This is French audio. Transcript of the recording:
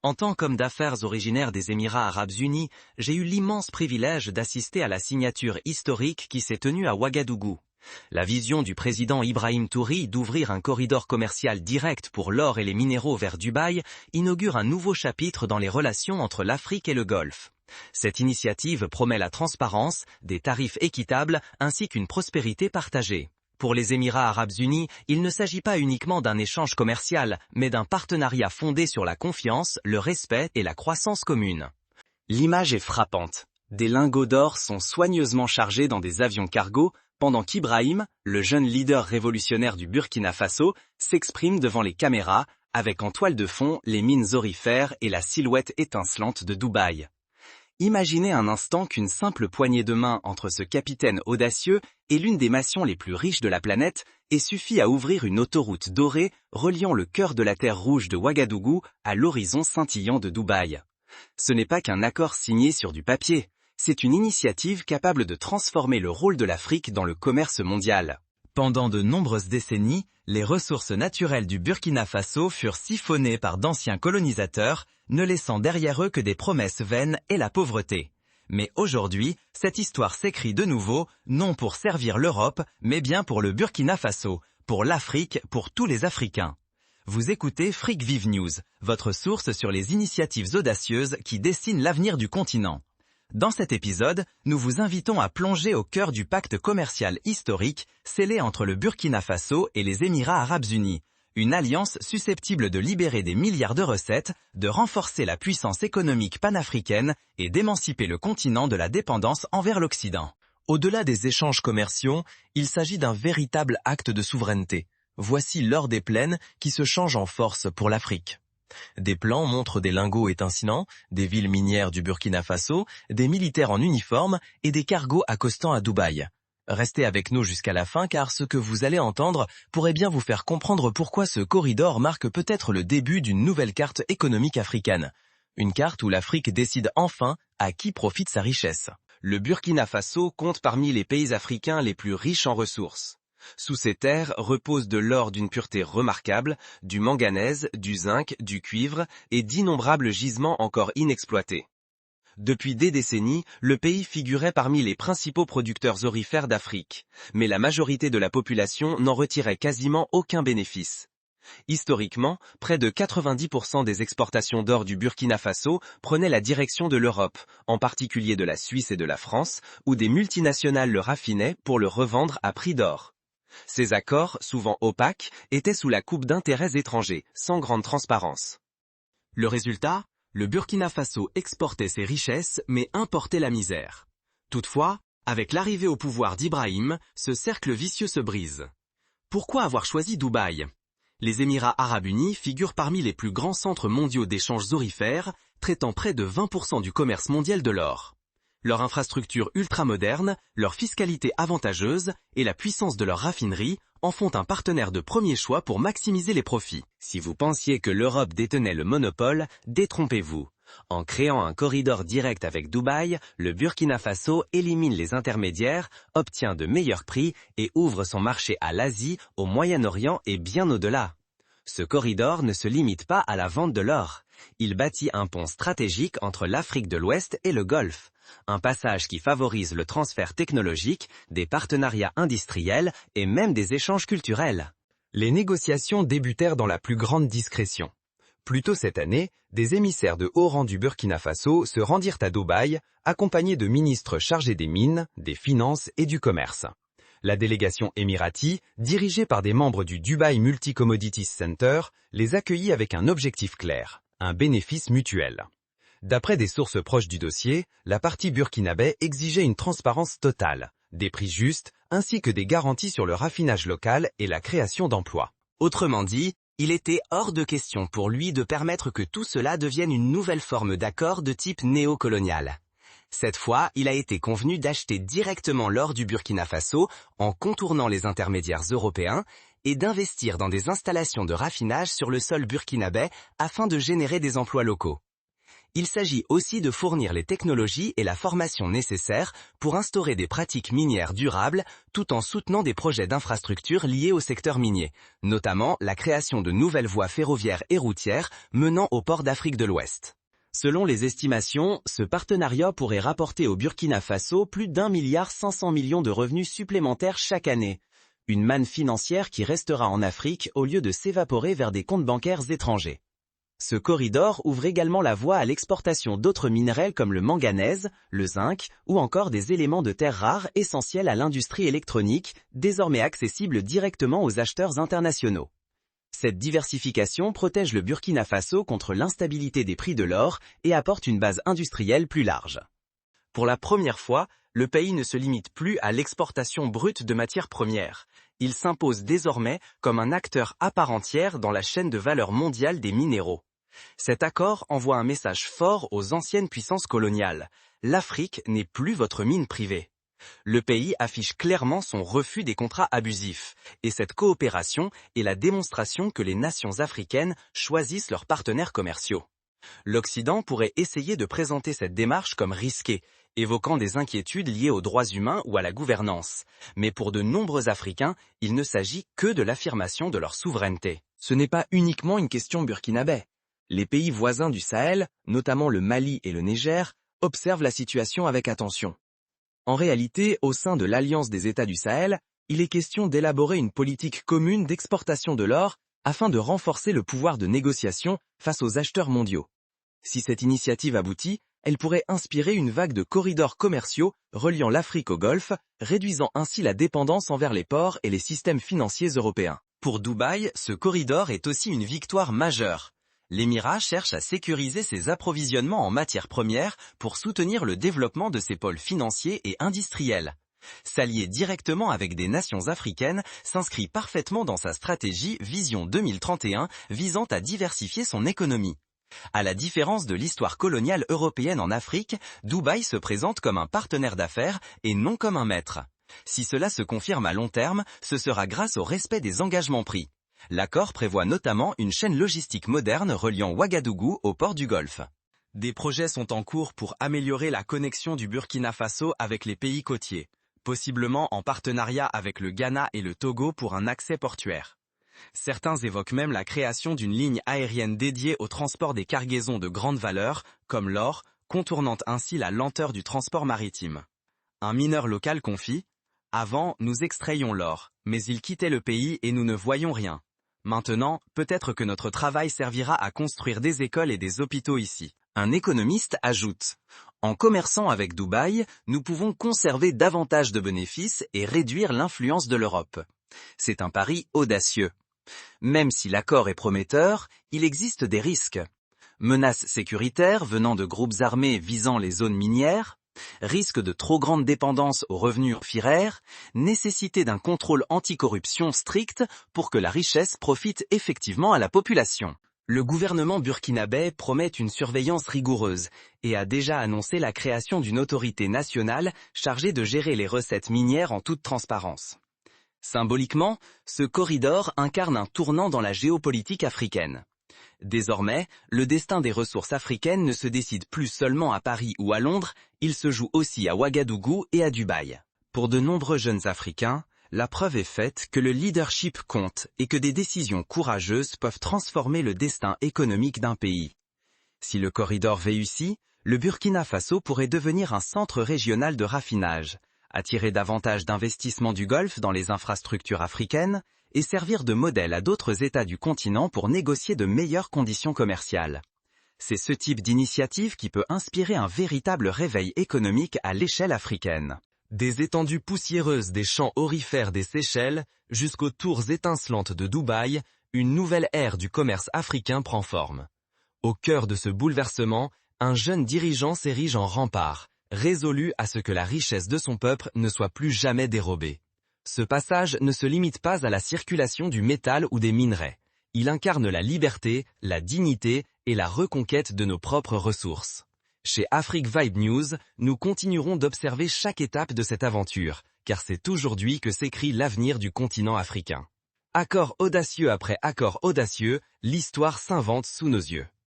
En tant qu'homme d'affaires originaire des Émirats arabes unis, j'ai eu l'immense privilège d'assister à la signature historique qui s'est tenue à Ouagadougou. La vision du président Ibrahim Touri d'ouvrir un corridor commercial direct pour l'or et les minéraux vers Dubaï inaugure un nouveau chapitre dans les relations entre l'Afrique et le Golfe. Cette initiative promet la transparence, des tarifs équitables ainsi qu'une prospérité partagée. Pour les Émirats arabes unis, il ne s'agit pas uniquement d'un échange commercial, mais d'un partenariat fondé sur la confiance, le respect et la croissance commune. L'image est frappante. Des lingots d'or sont soigneusement chargés dans des avions cargo, pendant qu'Ibrahim, le jeune leader révolutionnaire du Burkina Faso, s'exprime devant les caméras, avec en toile de fond les mines aurifères et la silhouette étincelante de Dubaï. Imaginez un instant qu'une simple poignée de main entre ce capitaine audacieux et l'une des nations les plus riches de la planète et suffit à ouvrir une autoroute dorée reliant le cœur de la terre rouge de Ouagadougou à l'horizon scintillant de Dubaï. Ce n'est pas qu'un accord signé sur du papier, c'est une initiative capable de transformer le rôle de l'Afrique dans le commerce mondial. Pendant de nombreuses décennies, les ressources naturelles du Burkina Faso furent siphonnées par d'anciens colonisateurs, ne laissant derrière eux que des promesses vaines et la pauvreté. Mais aujourd'hui, cette histoire s'écrit de nouveau, non pour servir l'Europe, mais bien pour le Burkina Faso, pour l'Afrique, pour tous les Africains. Vous écoutez Fric Vive News, votre source sur les initiatives audacieuses qui dessinent l'avenir du continent. Dans cet épisode, nous vous invitons à plonger au cœur du pacte commercial historique scellé entre le Burkina Faso et les Émirats arabes unis, une alliance susceptible de libérer des milliards de recettes, de renforcer la puissance économique panafricaine et d'émanciper le continent de la dépendance envers l'Occident. Au-delà des échanges commerciaux, il s'agit d'un véritable acte de souveraineté. Voici l'or des plaines qui se change en force pour l'Afrique. Des plans montrent des lingots étincelants, des villes minières du Burkina Faso, des militaires en uniforme et des cargos accostant à Dubaï. Restez avec nous jusqu'à la fin car ce que vous allez entendre pourrait bien vous faire comprendre pourquoi ce corridor marque peut-être le début d'une nouvelle carte économique africaine. Une carte où l'Afrique décide enfin à qui profite sa richesse. Le Burkina Faso compte parmi les pays africains les plus riches en ressources. Sous ces terres repose de l'or d'une pureté remarquable, du manganèse, du zinc, du cuivre et d'innombrables gisements encore inexploités. Depuis des décennies, le pays figurait parmi les principaux producteurs aurifères d'Afrique, mais la majorité de la population n'en retirait quasiment aucun bénéfice. Historiquement, près de 90% des exportations d'or du Burkina Faso prenaient la direction de l'Europe, en particulier de la Suisse et de la France, où des multinationales le raffinaient pour le revendre à prix d'or. Ces accords, souvent opaques, étaient sous la coupe d'intérêts étrangers, sans grande transparence. Le résultat ? Le Burkina Faso exportait ses richesses, mais importait la misère. Toutefois, avec l'arrivée au pouvoir d'Ibrahim, ce cercle vicieux se brise. Pourquoi avoir choisi Dubaï ? Les Émirats arabes unis figurent parmi les plus grands centres mondiaux d'échanges aurifères, traitant près de 20% du commerce mondial de l'or. Leur infrastructure ultramoderne, leur fiscalité avantageuse et la puissance de leur raffinerie en font un partenaire de premier choix pour maximiser les profits. Si vous pensiez que l'Europe détenait le monopole, détrompez-vous. En créant un corridor direct avec Dubaï, le Burkina Faso élimine les intermédiaires, obtient de meilleurs prix et ouvre son marché à l'Asie, au Moyen-Orient et bien au-delà. Ce corridor ne se limite pas à la vente de l'or. Il bâtit un pont stratégique entre l'Afrique de l'Ouest et le Golfe. Un passage qui favorise le transfert technologique, des partenariats industriels et même des échanges culturels. Les négociations débutèrent dans la plus grande discrétion. Plus tôt cette année, des émissaires de haut rang du Burkina Faso se rendirent à Dubaï, accompagnés de ministres chargés des mines, des finances et du commerce. La délégation émirati, dirigée par des membres du Dubai Multi-Commodities Center, les accueillit avec un objectif clair, un bénéfice mutuel. D'après des sources proches du dossier, la partie burkinabé exigeait une transparence totale, des prix justes, ainsi que des garanties sur le raffinage local et la création d'emplois. Autrement dit, il était hors de question pour lui de permettre que tout cela devienne une nouvelle forme d'accord de type néocolonial. Cette fois, il a été convenu d'acheter directement l'or du Burkina Faso en contournant les intermédiaires européens et d'investir dans des installations de raffinage sur le sol burkinabé afin de générer des emplois locaux. Il s'agit aussi de fournir les technologies et la formation nécessaires pour instaurer des pratiques minières durables tout en soutenant des projets d'infrastructures liés au secteur minier, notamment la création de nouvelles voies ferroviaires et routières menant aux ports d'Afrique de l'Ouest. Selon les estimations, ce partenariat pourrait rapporter au Burkina Faso plus d'1,5 milliard de revenus supplémentaires chaque année. Une manne financière qui restera en Afrique au lieu de s'évaporer vers des comptes bancaires étrangers. Ce corridor ouvre également la voie à l'exportation d'autres minerais comme le manganèse, le zinc ou encore des éléments de terres rares essentiels à l'industrie électronique, désormais accessibles directement aux acheteurs internationaux. Cette diversification protège le Burkina Faso contre l'instabilité des prix de l'or et apporte une base industrielle plus large. Pour la première fois, le pays ne se limite plus à l'exportation brute de matières premières. Il s'impose désormais comme un acteur à part entière dans la chaîne de valeur mondiale des minéraux. Cet accord envoie un message fort aux anciennes puissances coloniales. L'Afrique n'est plus votre mine privée. Le pays affiche clairement son refus des contrats abusifs, et cette coopération est la démonstration que les nations africaines choisissent leurs partenaires commerciaux. L'Occident pourrait essayer de présenter cette démarche comme risquée, évoquant des inquiétudes liées aux droits humains ou à la gouvernance. Mais pour de nombreux Africains, il ne s'agit que de l'affirmation de leur souveraineté. Ce n'est pas uniquement une question burkinabé. Les pays voisins du Sahel, notamment le Mali et le Niger, observent la situation avec attention. En réalité, au sein de l'Alliance des États du Sahel, il est question d'élaborer une politique commune d'exportation de l'or afin de renforcer le pouvoir de négociation face aux acheteurs mondiaux. Si cette initiative aboutit, elle pourrait inspirer une vague de corridors commerciaux reliant l'Afrique au Golfe, réduisant ainsi la dépendance envers les ports et les systèmes financiers européens. Pour Dubaï, ce corridor est aussi une victoire majeure. L'Émirat cherche à sécuriser ses approvisionnements en matières premières pour soutenir le développement de ses pôles financiers et industriels. S'allier directement avec des nations africaines s'inscrit parfaitement dans sa stratégie Vision 2031 visant à diversifier son économie. À la différence de l'histoire coloniale européenne en Afrique, Dubaï se présente comme un partenaire d'affaires et non comme un maître. Si cela se confirme à long terme, ce sera grâce au respect des engagements pris. L'accord prévoit notamment une chaîne logistique moderne reliant Ouagadougou au port du Golfe. Des projets sont en cours pour améliorer la connexion du Burkina Faso avec les pays côtiers, possiblement en partenariat avec le Ghana et le Togo pour un accès portuaire. Certains évoquent même la création d'une ligne aérienne dédiée au transport des cargaisons de grande valeur, comme l'or, contournant ainsi la lenteur du transport maritime. Un mineur local confie « Avant, nous extrayions l'or, mais il quittait le pays et nous ne voyions rien. Maintenant, peut-être que notre travail servira à construire des écoles et des hôpitaux ici. » Un économiste ajoute « En commerçant avec Dubaï, nous pouvons conserver davantage de bénéfices et réduire l'influence de l'Europe. » C'est un pari audacieux. Même si l'accord est prometteur, il existe des risques. Menaces sécuritaires venant de groupes armés visant les zones minières, risque de trop grande dépendance aux revenus firaires, nécessité d'un contrôle anticorruption strict pour que la richesse profite effectivement à la population. Le gouvernement burkinabé promet une surveillance rigoureuse et a déjà annoncé la création d'une autorité nationale chargée de gérer les recettes minières en toute transparence. Symboliquement, ce corridor incarne un tournant dans la géopolitique africaine. Désormais, le destin des ressources africaines ne se décide plus seulement à Paris ou à Londres, il se joue aussi à Ouagadougou et à Dubaï. Pour de nombreux jeunes Africains, la preuve est faite que le leadership compte et que des décisions courageuses peuvent transformer le destin économique d'un pays. Si le corridor réussit, le Burkina Faso pourrait devenir un centre régional de raffinage, attirer davantage d'investissements du Golfe dans les infrastructures africaines et servir de modèle à d'autres États du continent pour négocier de meilleures conditions commerciales. C'est ce type d'initiative qui peut inspirer un véritable réveil économique à l'échelle africaine. Des étendues poussiéreuses des champs aurifères des Seychelles jusqu'aux tours étincelantes de Dubaï, une nouvelle ère du commerce africain prend forme. Au cœur de ce bouleversement, un jeune dirigeant s'érige en rempart, résolu à ce que la richesse de son peuple ne soit plus jamais dérobée. Ce passage ne se limite pas à la circulation du métal ou des minerais. Il incarne la liberté, la dignité et la reconquête de nos propres ressources. Chez Afrique Vibe News, nous continuerons d'observer chaque étape de cette aventure, car c'est aujourd'hui que s'écrit l'avenir du continent africain. Accord audacieux après accord audacieux, l'histoire s'invente sous nos yeux.